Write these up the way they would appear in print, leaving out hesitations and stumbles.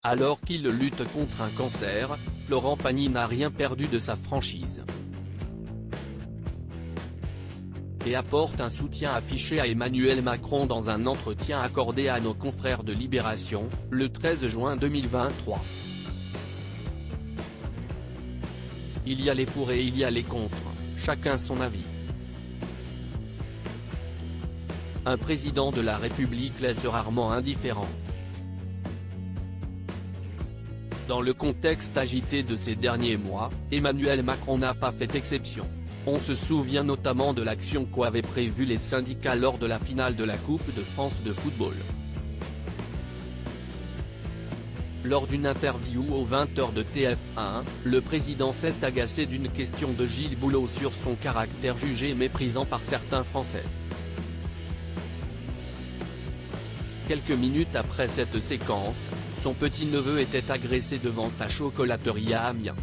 Alors qu'il lutte contre un cancer, Florent Pagny n'a rien perdu de sa franchise. Et apporte un soutien affiché à Emmanuel Macron dans un entretien accordé à nos confrères de Libération, le 13 juin 2023. Il y a les pour et il y a les contre, chacun son avis. Un président de la République laisse rarement indifférent. Dans le contexte agité de ces derniers mois, Emmanuel Macron n'a pas fait exception. On se souvient notamment de l'action qu'avaient prévue les syndicats lors de la finale de la Coupe de France de football. Lors d'une interview aux 20h de TF1, le président s'est agacé d'une question de Gilles Boulot sur son caractère jugé méprisant par certains Français. Quelques minutes après cette séquence, son petit-neveu était agressé devant sa chocolaterie à Amiens.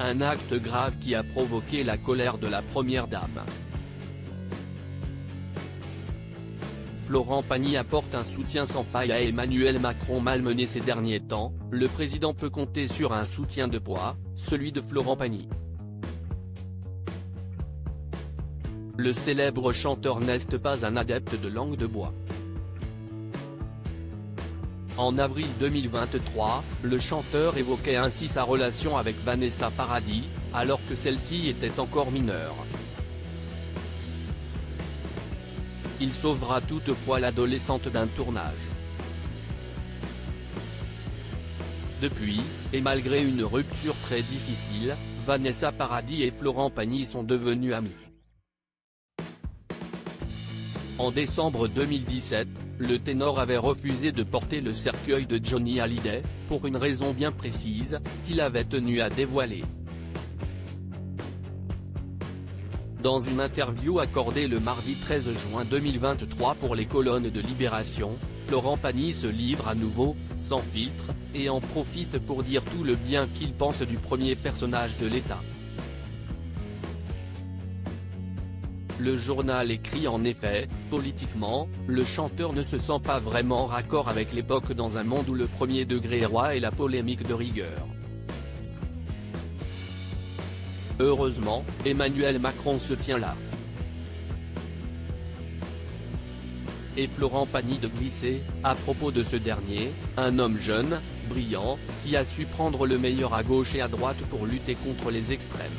Un acte grave qui a provoqué la colère de la première dame. Florent Pagny apporte un soutien sans faille à Emmanuel Macron malmené ces derniers temps. Le président peut compter sur un soutien de poids, celui de Florent Pagny. Le célèbre chanteur n'est pas un adepte de langue de bois. En avril 2023, le chanteur évoquait ainsi sa relation avec Vanessa Paradis, alors que celle-ci était encore mineure. Il sauvera toutefois l'adolescente d'un tournage. Depuis, et malgré une rupture très difficile, Vanessa Paradis et Florent Pagny sont devenus amis. En décembre 2017, le ténor avait refusé de porter le cercueil de Johnny Hallyday, pour une raison bien précise, qu'il avait tenu à dévoiler. Dans une interview accordée le mardi 13 juin 2023 pour les colonnes de Libération, Florent Pagny se livre à nouveau, sans filtre, et en profite pour dire tout le bien qu'il pense du premier personnage de l'État. Le journal écrit en effet, politiquement, le chanteur ne se sent pas vraiment raccord avec l'époque dans un monde où le premier degré est roi et la polémique de rigueur. Heureusement, Emmanuel Macron se tient là. Et Florent Pagny de glisser, à propos de ce dernier, un homme jeune, brillant, qui a su prendre le meilleur à gauche et à droite pour lutter contre les extrêmes.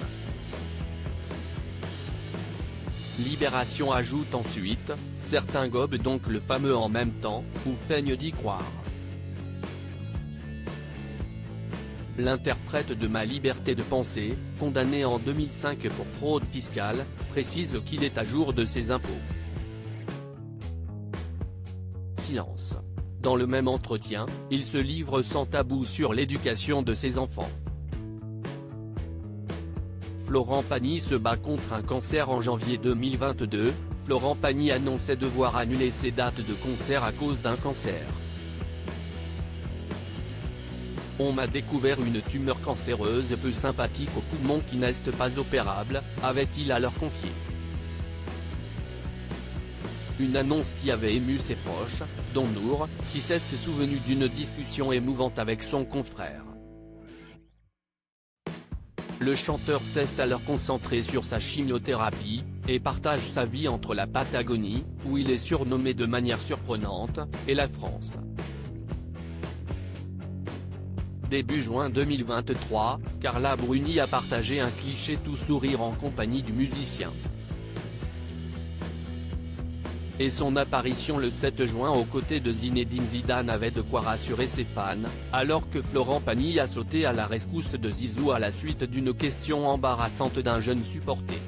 Libération ajoute ensuite, certains gobent donc le fameux en même temps, ou feignent d'y croire. L'interprète de Ma liberté de penser, condamné en 2005 pour fraude fiscale, précise qu'il est à jour de ses impôts. Silence. Dans le même entretien, il se livre sans tabou sur l'éducation de ses enfants. Florent Pagny se bat contre un cancer en janvier 2022, Florent Pagny annonçait devoir annuler ses dates de concert à cause d'un cancer. On m'a découvert une tumeur cancéreuse peu sympathique au poumon qui n'est pas opérable, avait-il alors confié. Une annonce qui avait ému ses proches, dont Nour, qui s'est souvenu d'une discussion émouvante avec son confrère. Le chanteur s'est alors concentré sur sa chimiothérapie, et partage sa vie entre la Patagonie, où il est surnommé de manière surprenante, et la France. Début juin 2023, Carla Bruni a partagé un cliché tout sourire en compagnie du musicien. Et son apparition le 7 juin aux côtés de Zinedine Zidane avait de quoi rassurer ses fans, alors que Florent Pagny a sauté à la rescousse de Zizou à la suite d'une question embarrassante d'un jeune supporter.